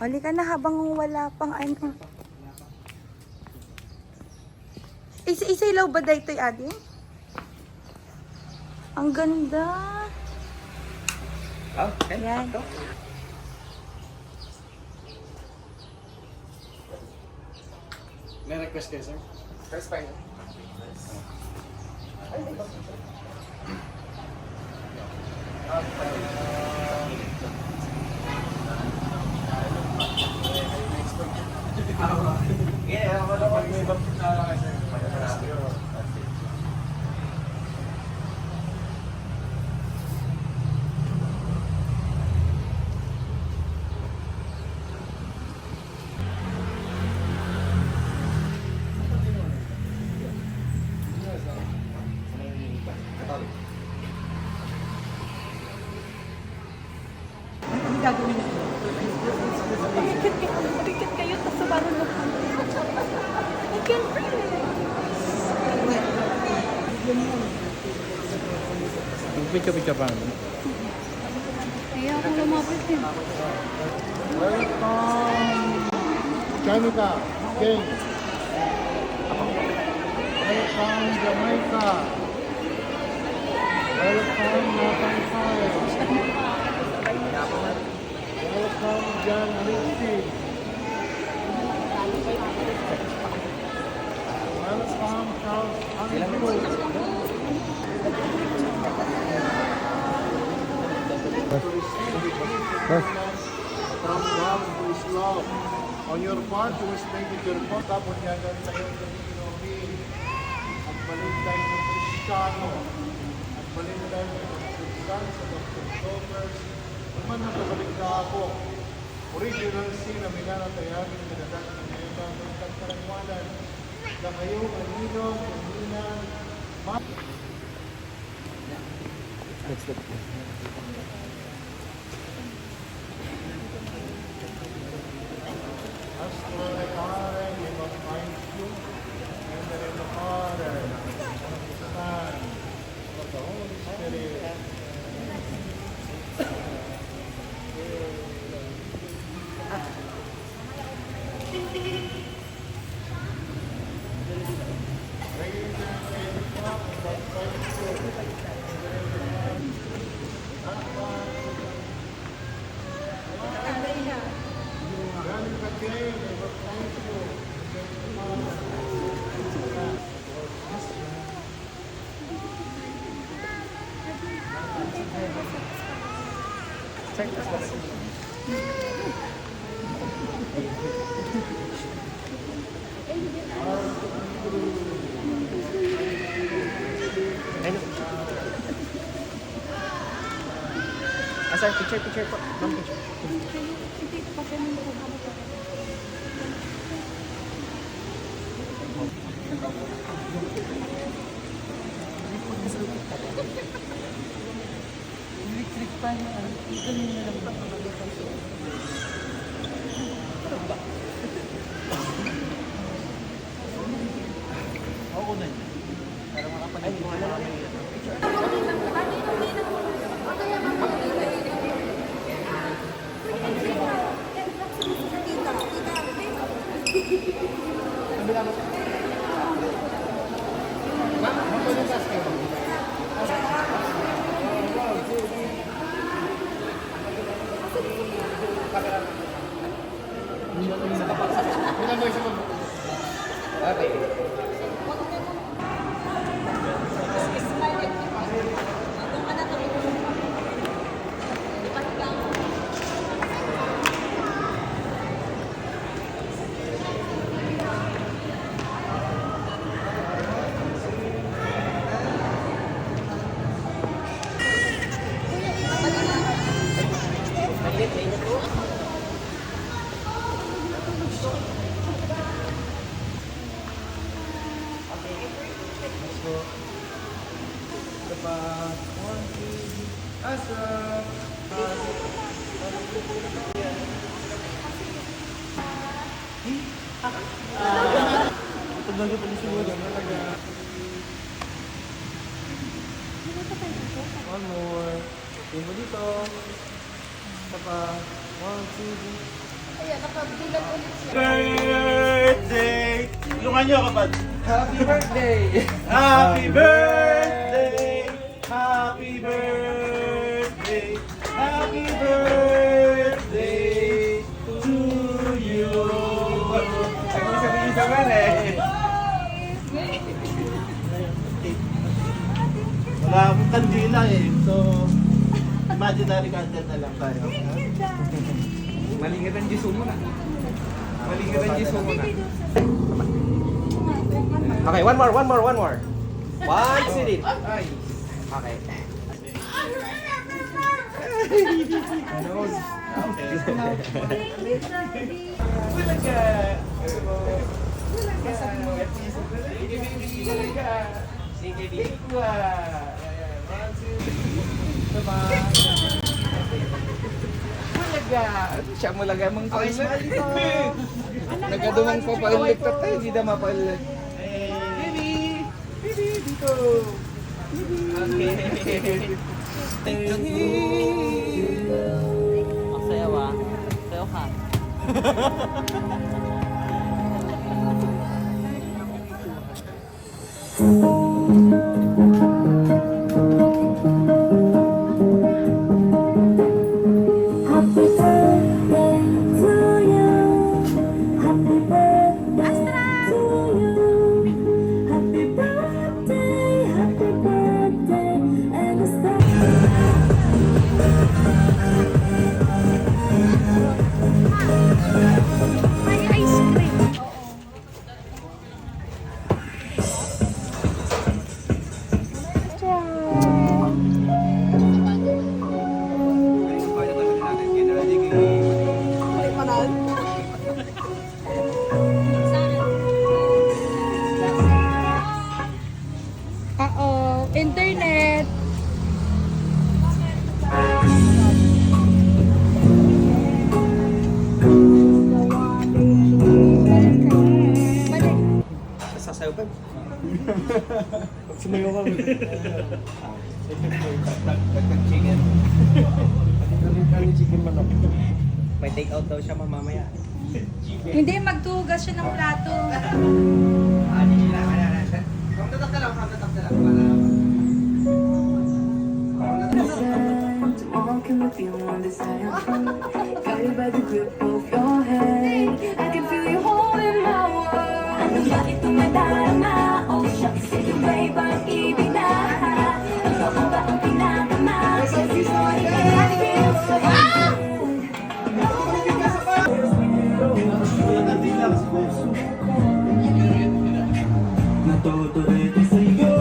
Hali ka na habang wala pang ano. Isa-isaw ba dahil ito'y adi? Ang ganda. Oh, okay. Yan. Sakto. May request kayo, sir? First time. Yeah, wala ko may ibang sir. Gagawin mo. Pagkat kayo, tapos sa baro na. I can't breathe. Picture pa. Kaya ako lumapit eh. Welcome, Jamaica, King. Welcome, Jamaica. Welcome, Nathan Files. Welcome, John Lucy. Welcome, Charles Andrew. From love to is love. On your part, you must make it your part. Tapos yagan tayo sa Pinoy. At balik tayo ng Kristiyano. At balik tayo ng Kristiyano sa Octobers. Naman nakabalik na ako. Original sin na minana tayo ng pinagdaan ng ngayon ng pagkarangwalan. Na kayo, maninom, maninan, As for the Father, we must find you, and that in the Father, and the Son, and of the Holy Spirit. Galing ka kayo, we must find you, and the Father. Check this. Sir, picture po. Ma'am, picture. Electric pan. Ito nyo lang ba? Oo na yun. Para makapag-ibig mo kami. Okay. Talaga pala siguro talaga. One more. Tingin mo dito. Isa pa. 1, 2, 3. Ayan. Pagbulag ulit siya. Birthday! Tulungan niyo kapag. Happy birthday! Happy birthday! Happy birthday! Happy birthday to you! Ako sabihin sa man eh. Wala akong kandila eh. So, imaginary candle na lang tayo. Malingitan Jisu muna. Malingitan Jisu muna. Okay, one more. One city. Ay. Okay. Sige, baby. Siya mo lagay mong Okay, smile dito. Nagadumang pa pa ulit tayo, hindi na mapaulit. Baby! Baby, dito! Okay. Ang sayaw ah. Sayaw ka. Happy birthday to you. Happy birthday to you. Happy birthday, and a May ice cream. Oo, internet. Balik. Sasayaw pa. Sumayo ka. Chicken. Chicken manok. May take out daw siya mamamaya. Hindi, magtugas siya ng plato. Kamtatak ka lang. to walking with you on this island. Got you by the grip of your hand. I can feel you holding my world. Ano bakit tumadarama? Oh shucks, sige babe, ang ibig na. Ikaw ang ba ang pinakama? Kasi sorry, I feel so good. Natutuloy sa'yo.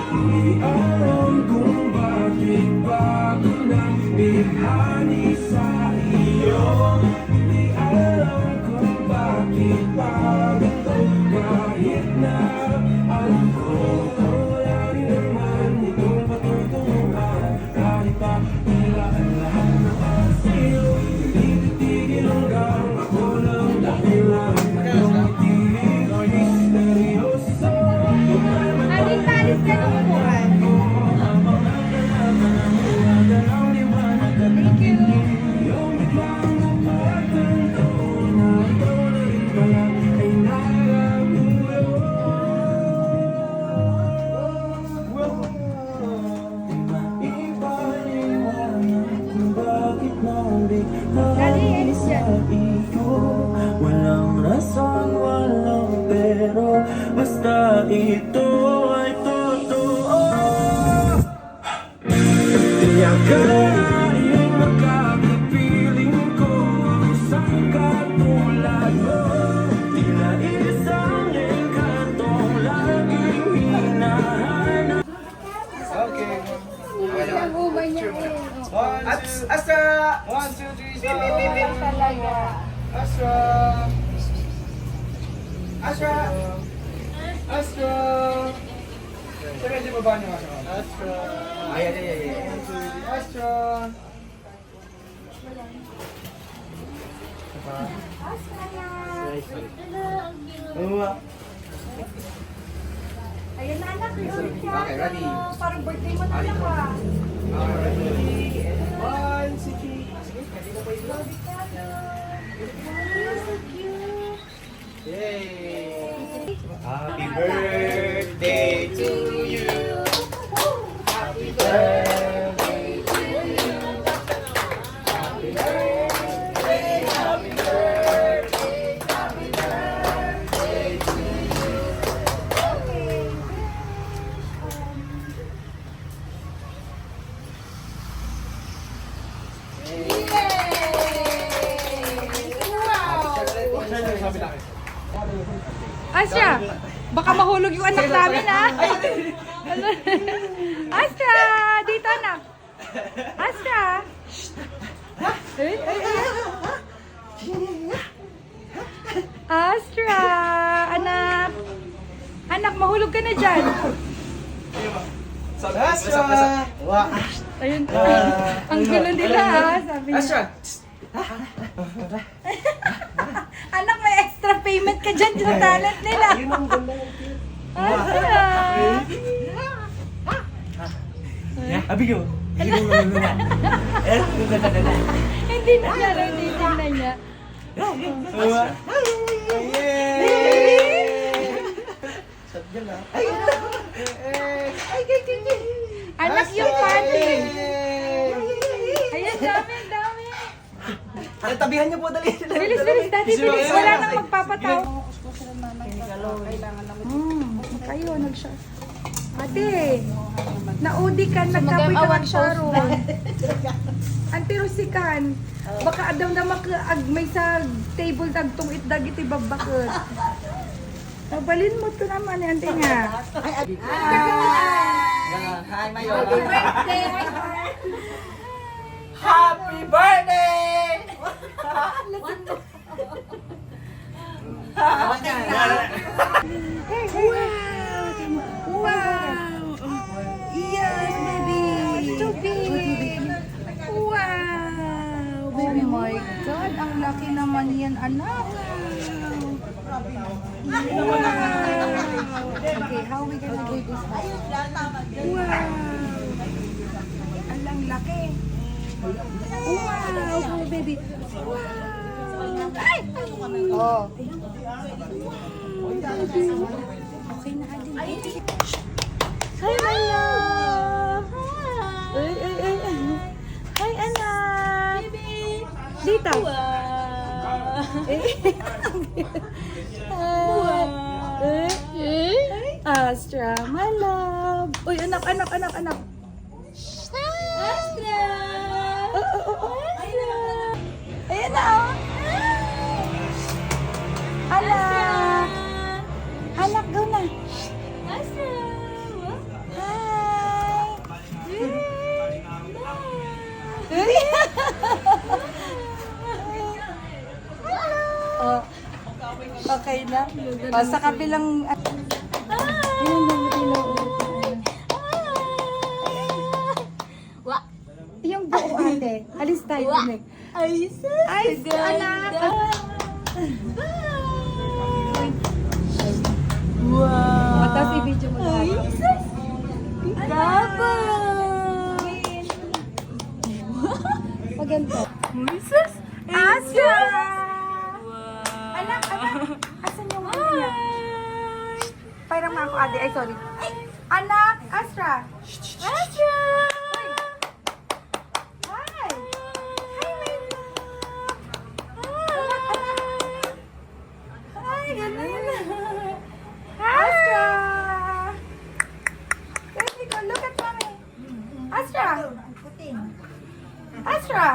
Hindi alam kung bakit bago nang binghani sa iyo. Hindi alam kung bakit bago kahit na alam ko wala rin naman itong patutunguhan. Kahit pa tila ang lahat naman sa'yo, hindi titigil hanggang ako lang dahilan. Anong itinig o misteryoso? Alis ka ng upuan. Thank you. Daddy, alis yan. Walang rason, walang pero, basta ito ay totoo. Tiyak ka rin makakapiling ko ang isang katulad mo. Tila isang engkantong laging hinahanap. Okay. Ang uban niya eh. Astra! 1, 2, 3, Lang talaga. Astra! Astra! Astra! Siyempre, di ba ba niyo Astra? Astra! Ay. Astra! Ayun na anak, Okay, ready? parang birthday mo na lang ah. Ready? And 1, sige. Sige, pwede na po ito. Yay! Happy birthday to you. Happy birthday to you. Happy birthday, happy birthday, happy birthday to you. Asya, baka mahulog yung anak namin, ha? Asya, dito anak. Asya. Astra, anak. Anak, mahulog ka na dyan. Astra! Ayun. Ang gulo nila, ha? Sabi niya. Astra! Anak, may extra payment ka dyan sa talent nila. Yun ang ganda. Astra. Abigail! Hindi na laro, titignan niya. Anak, yung party. Ayan, dami, dami. Tabihan niyo po, dali. Bilis, bilis, dati, bilis. Wala nang magpapataw. Kayo, nag-shot. Ate, naudi ka, nagkapoy ka ng sharon. Ante Rosikan, baka daw na may sa table dagtong itdag iti babakot. Nabalin mo to naman, ante nga. Hi, Mayo. Happy birthday! Wow! Yes, baby! Too big! Wow! Oh my God! Ang laki naman yan, anak! Wow! Okay, how we gonna do this now? Wow! Ang laki! Wow! Oh, baby! Wow! Ay! Oh! Okay na, Adin. Hi, my love! Ay, ay, ay, ay. Hi, anak! Dito! Astra, my love! Uy, anak, anak, anak, anak! Astra! Astra! Ayan na, oh! Anak! Anak, go na! Astra! Hi! Oh, okay na. Oh, sa kabilang... Yung buo, ate. Alis tayo. Ay, anak! Wow! Tapos i-video mo na. Ay, sus! Papa! Maganda. Ay, sus! Asya! Anak, anak! Asan yung ano niya? Parang mga ako, ate. Ay, sorry. Anak! Astra! Astra! Hi! Hi, my love! Hi, ganun. Astra! There you go. Look at mommy. Astra! Astra!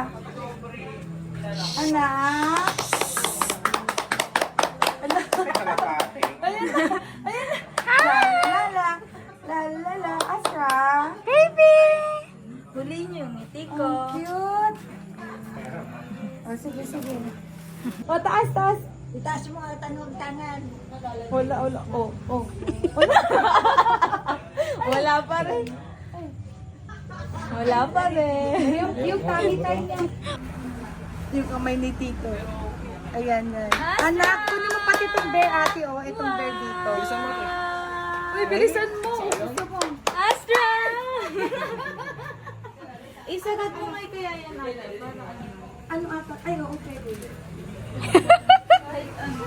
Anak! Anak! Ayan na! Ayan na! Hi! La la la! Astra! Baby! Huli niyo yung ngiti ko. Ang cute! Oh, sige, sige. O, taas, taas! Itaas mo ang tangan. Wala, wala. Oh, oh. Wala. Wala pa rin. Wala pa rin. Yung tahi-tahi niya. Yung kamay ni Tito. Ayan yan. Anak, kunin mo pati itong bear, ate. Oh, itong bear dito. Uy, bilisan mo. Gusto mo. Astra! Isagat mo ngay kaya yan. Ano ata? Ay, oo, pwede. Kahit ano.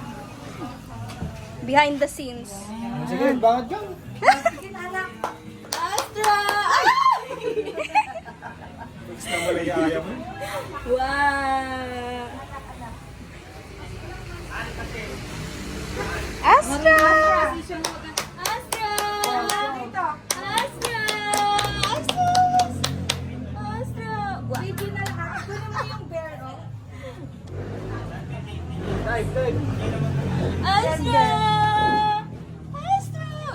Behind the scenes. Sige, bakit yan? Sige na, anak. Astra! Ay! Extra malaya mo. Wow! Astra! Astra! Dito. Astra! Astra! Astra! Wow. Baby na lahat. Kunin mo yung bear, oh. Astra! Astra!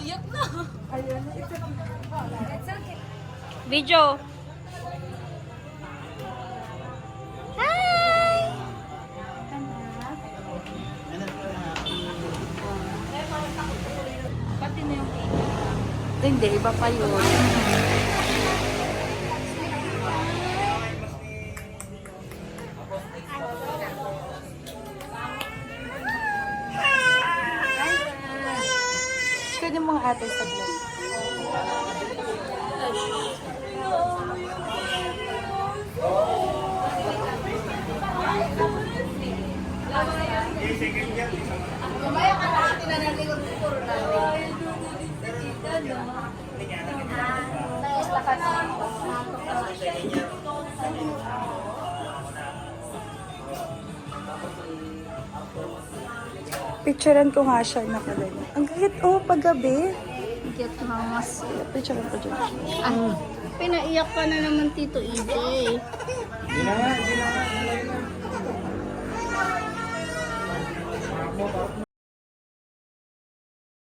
Yak na! Ayun. It's okay. Video. Hi! Pati na yung Hindi, iba pa yun. Kunin mo ang ate sa vlog. Picturean ko nga siya nakaganyan. Ang gagit, oh, paggabi. Get mas. Picturean ko dyan. Pinaiyak ka na naman, Tito EJ. Hindi na nga, hindi na nga.